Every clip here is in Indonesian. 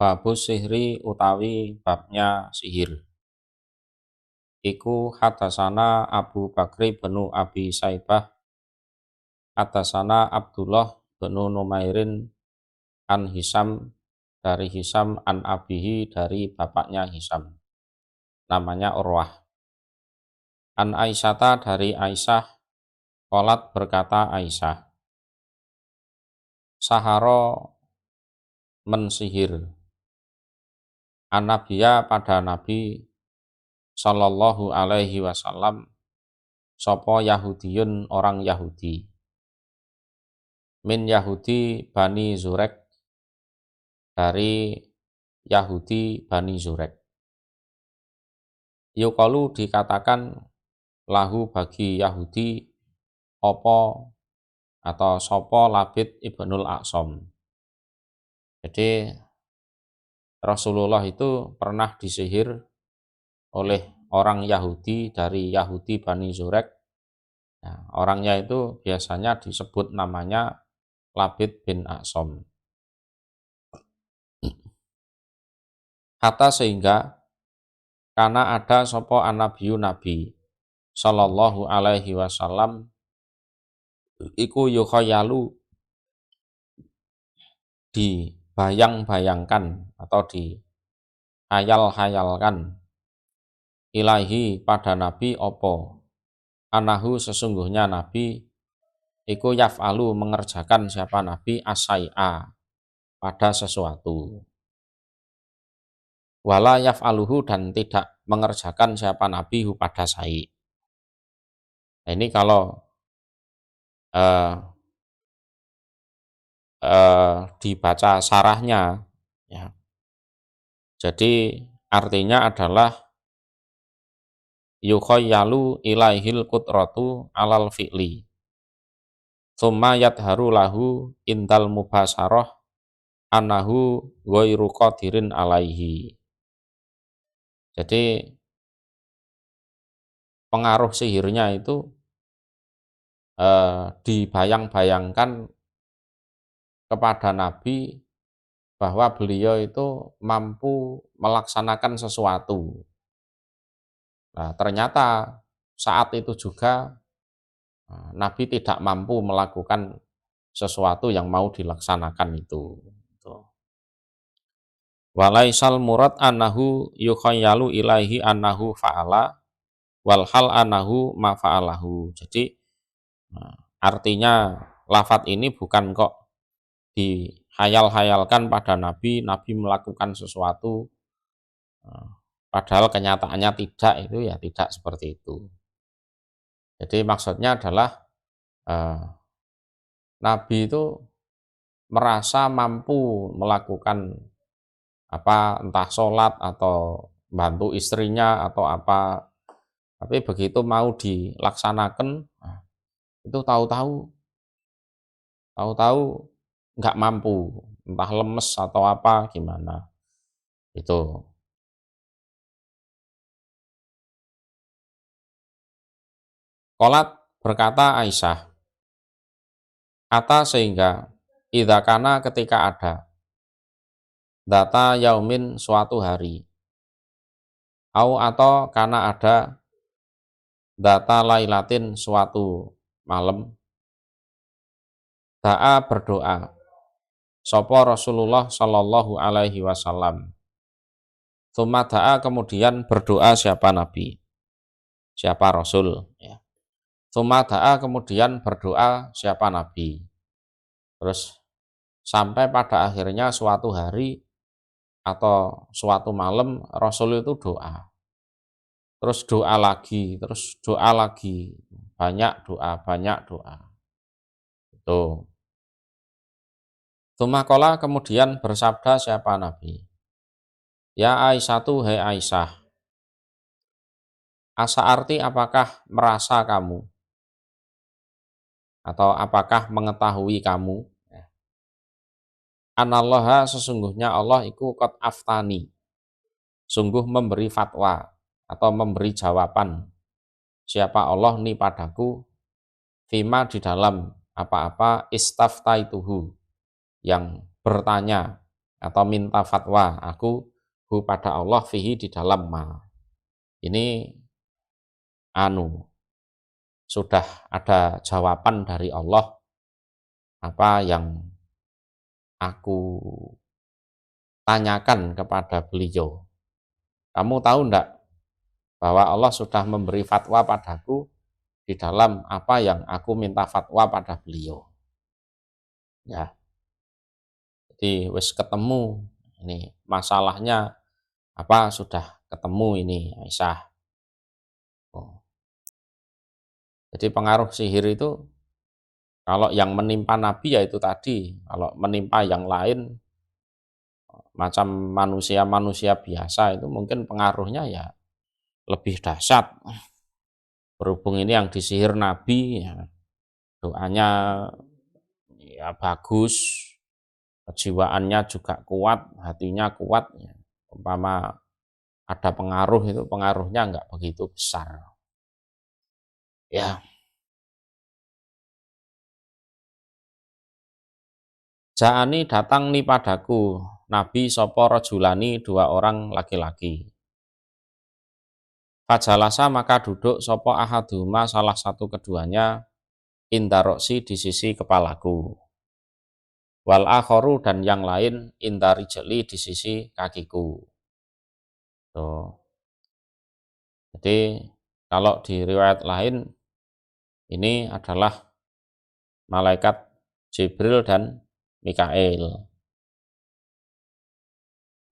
Babus sihri utawi babnya sihir. Iku hadasana Abu Bakri benu Abi Saibah, hadasana Abdullah benu Numairin an Hisam dari Hisam an Abihi dari bapaknya Hisam, namanya Urwah. An Aisyata dari Aisyah, qalat berkata Aisyah, saharo mensihir an-nabiya pada Nabi Sallallahu alaihi wasallam sopo Yahudiyun orang Yahudi, min Yahudi Bani Zurek dari Yahudi Bani Zurek. Yukalu dikatakan lahu bagi Yahudi opo atau sopo Labid ibnul Aqsam. Jadi Rasulullah itu pernah disihir oleh orang Yahudi dari Yahudi Bani Zurek. Nah, orangnya itu biasanya disebut namanya Labid bin Aqsam. Kata sehingga karena ada sopo anabiyu Nabi Sallallahu alaihi wasallam iku yukhayalu dibayang-bayangkan atau dihayal-hayalkan ilahi pada Nabi opo anahu sesungguhnya Nabi iku yaf'alu mengerjakan siapa Nabi asai'a pada sesuatu, wala yaf'aluhu dan tidak mengerjakan siapa Nabi hu pada sai'. Nah, ini kalau dibaca sarahnya ya, jadi artinya adalah yukhayyalu ilaihil qudratu alal fi'li tsumma yadharu lahu indal mubasarah annahu ghairu qadirin alaihi. Jadi pengaruh sihirnya itu dibayang-bayangkan kepada Nabi bahwa beliau itu mampu melaksanakan sesuatu. Nah, ternyata saat itu juga Nabi tidak mampu melakukan sesuatu yang mau dilaksanakan itu. Walaisal murad annahu yukhayyalu ilaihi annahu fa'ala walhal annahu ma fa'alahu. Jadi artinya lafadz ini bukan kok dihayal-hayalkan pada Nabi melakukan sesuatu padahal kenyataannya tidak, itu ya tidak seperti itu. Jadi maksudnya adalah Nabi itu merasa mampu melakukan entah sholat atau bantu istrinya atau apa, tapi begitu mau dilaksanakan itu tahu-tahu nggak mampu, entah lemes atau apa gimana itu. Qalat berkata Aisyah, kata sehingga idza kana ketika ada data yaumin suatu hari, au atau karena ada data lailatin suatu malam, da'a berdoa sopo Rasulullah Sallallahu alaihi wasallam, tsumma da'a kemudian berdoa siapa Nabi, siapa Rasul ya. Tsumma da'a kemudian berdoa siapa Nabi. Terus sampai pada akhirnya suatu hari atau suatu malam Rasul itu doa. Terus doa lagi, banyak doa. Itu. Tsumma qala kemudian bersabda siapa Nabi. Ya Aisyatu, hai Aisyah. Asa arti apakah merasa kamu? Atau apakah mengetahui kamu? Anallaha sesungguhnya Allah iku qad aftani, sungguh memberi fatwa atau memberi jawaban siapa Allah ni padaku fima di dalam apa-apa istaftaituhu yang bertanya atau minta fatwa aku pada Allah fihi di dalam ma. Ini sudah ada jawaban dari Allah apa yang aku tanyakan kepada beliau. Kamu tahu enggak bahwa Allah sudah memberi fatwa padaku di dalam apa yang aku minta fatwa pada beliau. Ya. Jadi wis ketemu ini masalahnya apa sudah ketemu ini Aisyah. Oh. Jadi pengaruh sihir itu kalau yang menimpa Nabi ya itu tadi, kalau menimpa yang lain macam manusia-manusia biasa itu mungkin pengaruhnya ya lebih dahsyat. Berhubung ini yang disihir Nabi, ya, doanya ya bagus, kejiwaannya juga kuat, hatinya kuat. Ya. Umpama ada pengaruh itu pengaruhnya enggak begitu besar. Ya. Ja'ani datang nih padaku, Nabi sopo rojulani dua orang laki-laki. Fajalasa maka duduk sopo ahaduma salah satu keduanya indaroksi di sisi kepalaku. Wal akhoru dan yang lain indarijeli di sisi kakiku. Tuh. Jadi kalau di riwayat lain ini adalah malaikat Jibril dan Mikail.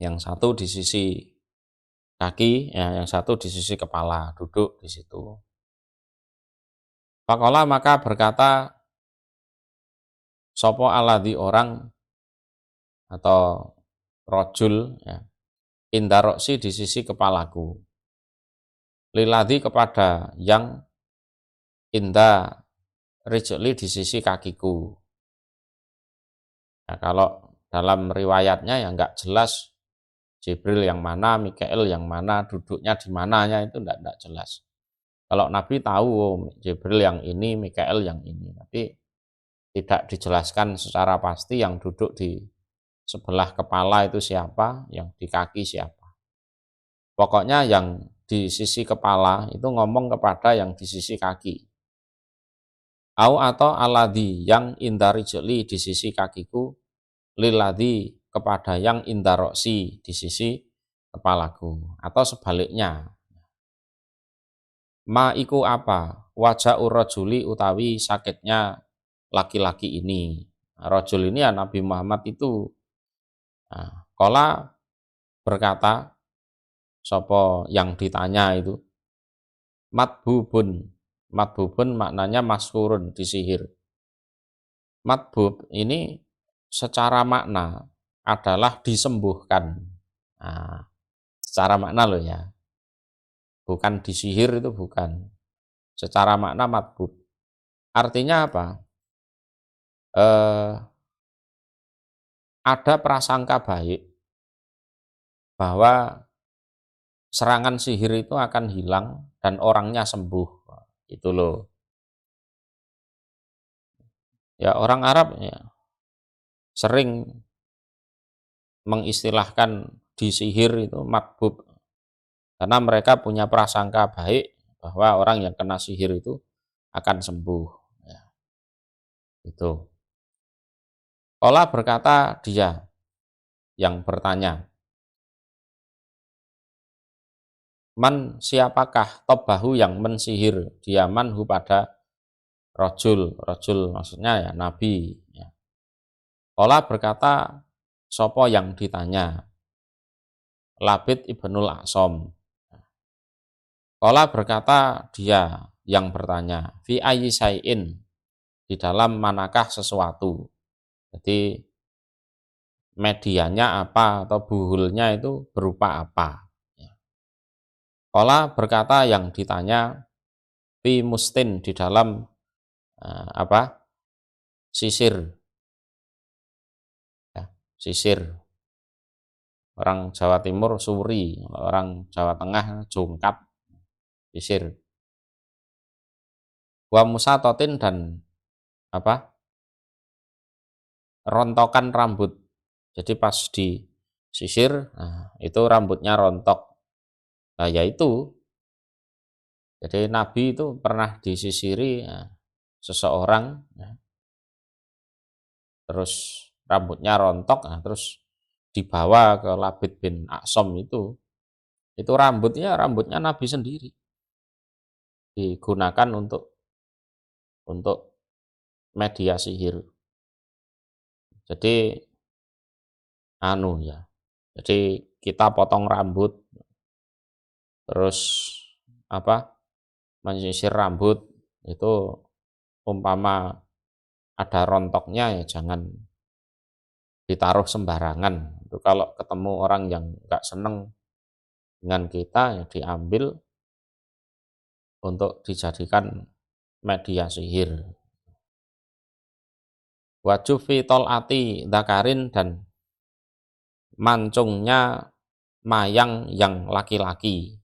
Yang satu di sisi kaki, ya, yang satu di sisi kepala, duduk di situ. Faqala maka berkata sopo aladhi orang atau rojul ya, indaroksi di sisi kepalaku. Liladhi kepada yang inda rijli di sisi kakiku. Ya, kalau dalam riwayatnya ya enggak jelas Jibril yang mana, Mikail yang mana, duduknya di mananya itu enggak jelas. Kalau Nabi tahu Jibril yang ini, Mikail yang ini, tapi tidak dijelaskan secara pasti yang duduk di sebelah kepala itu siapa, yang di kaki siapa. Pokoknya yang di sisi kepala itu ngomong kepada yang di sisi kaki. Au atau aladhi yang indarijli di sisi kakiku, liladhi kepada yang indaroksi di sisi kepalaku, atau sebaliknya. Ma iku apa? Wajah urrojuli utawi sakitnya laki-laki ini. Rojul ini ya Nabi Muhammad itu. Nah, kola berkata, sopo yang ditanya itu, matbubun. Matbubun maknanya maskurun, disihir. Matbub ini secara makna adalah disembuhkan. Nah, secara makna loh ya. Bukan disihir itu bukan. Secara makna matbub. Artinya apa? Ada prasangka baik bahwa serangan sihir itu akan hilang dan orangnya sembuh. Itu loh. Ya orang Arab ya sering mengistilahkan disihir itu matbub karena mereka punya prasangka baik bahwa orang yang kena sihir itu akan sembuh. Ya, itu. Qala berkata dia yang bertanya, man siapakah tobahu yang mensihir dia manhu pada rojul maksudnya ya nabi ya. Qala berkata sopo yang ditanya, Labid ibnul A'som. Qala berkata dia yang bertanya, fi ayyi syai'in, di dalam manakah sesuatu. Jadi medianya apa atau buhulnya itu berupa apa. Qala berkata yang ditanya, fi mustin, di dalam apa? Sisir. Ya, sisir. Orang Jawa Timur suri, orang Jawa Tengah jungkat, sisir. Wa musatotin dan apa? Rontokan rambut. Jadi pas di sisir, nah, itu rambutnya rontok. Nah, yaitu jadi Nabi itu pernah disisiri seseorang, ya, terus rambutnya rontok, nah, terus dibawa ke Labid bin A'som itu rambutnya Nabi sendiri digunakan untuk media sihir. Jadi ya. Jadi kita potong rambut terus apa? Menyisir rambut itu umpama ada rontoknya ya jangan ditaruh sembarangan. Itu kalau ketemu orang yang nggak seneng dengan kita ya diambil untuk dijadikan media sihir. Wajufi tolati dzakarin dan mancungnya mayang yang laki-laki.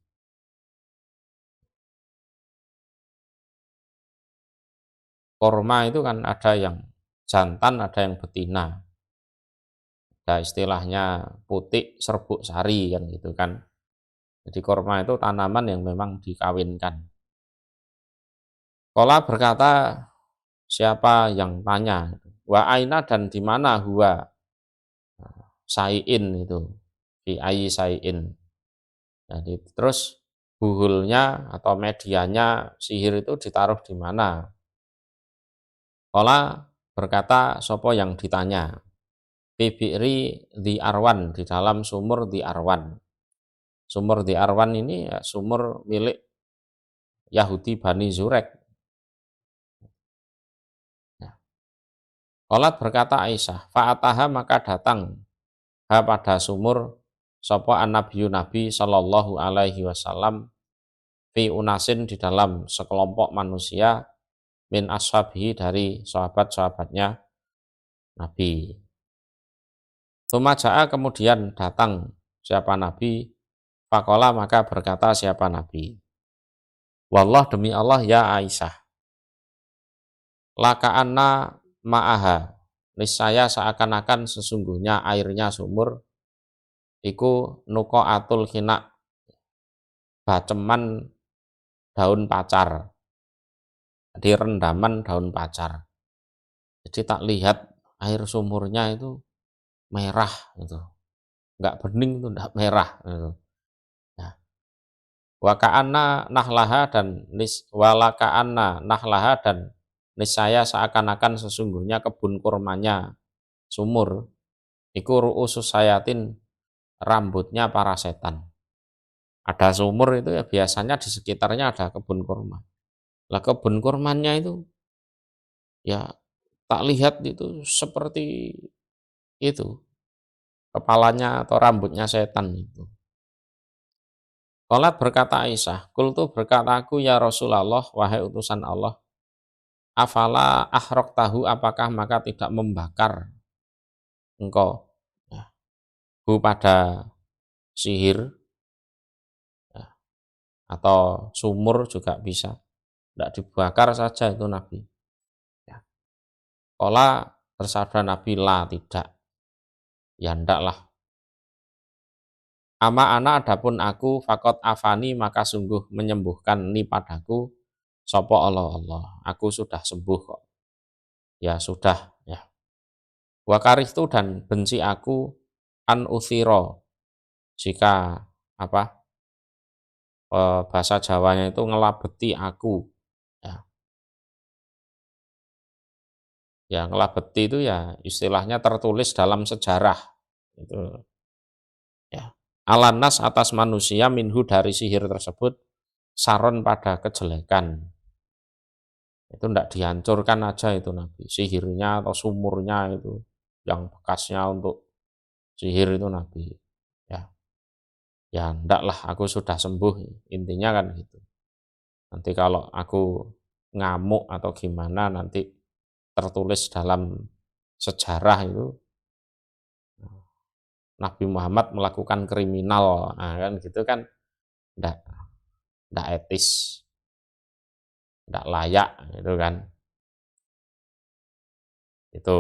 Korma itu kan ada yang jantan, ada yang betina. Ada istilahnya putik serbuk sari kan gitu kan. Jadi korma itu tanaman yang memang dikawinkan. Kola berkata, siapa yang tanya? Wa aina dan di mana huwa sayin itu. Fi ayi sayin. Jadi terus buhulnya atau medianya sihir itu ditaruh di mana? Kola berkata sopo yang ditanya. Bibiri di Arwan, di dalam sumur di Arwan. Sumur di Arwan ini ya sumur milik Yahudi Bani Zurek. Kolat berkata Aisyah, fa'ataha maka datang pada sumur sopo an-nabiyyu Nabi sallallahu alaihi wasallam fi unasin di dalam sekelompok manusia min ashabihi dari sahabat-sahabatnya Nabi. Tumaja'a kemudian datang siapa Nabi, fakola maka berkata siapa Nabi. Wallah demi Allah ya Aisyah, laka'anna ma'aha, niscaya seakan-akan sesungguhnya airnya sumur iku nuko atul khina, baceman daun pacar, di rendaman daun pacar. Jadi tak lihat air sumurnya itu merah gitu, nggak bening itu, nggak merah gitu. Nah, waka'anna nahlaha dan walaka'anna nahlaha dan niscaya seakan-akan sesungguhnya kebun kurmanya sumur iku ru'usus sayatin, rambutnya para setan. Ada sumur itu ya biasanya di sekitarnya ada kebun kurma. Lah kebun kurmanya itu ya tak lihat itu seperti itu kepalanya atau rambutnya setan itu. Qalat berkata Aisyah, qultu berkata aku ya Rasulullah wahai utusan Allah, afala ahrok tahu apakah maka tidak membakar engkau ya, pada sihir ya, atau sumur juga bisa, tidak dibakar saja itu Nabi. Ya. Qala bersabda Nabi la tidak, ya ndaklah. Ama ana adapun aku fakot afani maka sungguh menyembuhkan ni padaku sopo Allah, aku sudah sembuh kok. Ya sudah ya. Wakarihtu dan benci aku an uthiro, jika bahasa Jawanya itu ngelabeti aku ya. Ya ngelabeti itu ya istilahnya tertulis dalam sejarah itu ya. Alanas atas manusia minhu dari sihir tersebut saron pada kejelekan. Itu tidak dihancurkan aja itu Nabi, sihirnya atau sumurnya itu yang bekasnya untuk sihir itu Nabi ya. Ya ndaklah, aku sudah sembuh, intinya kan gitu. Nanti kalau aku ngamuk atau gimana nanti tertulis dalam sejarah itu Nabi Muhammad melakukan kriminal, nah, kan gitu kan ndak etis, ndak layak gitu kan. Itu.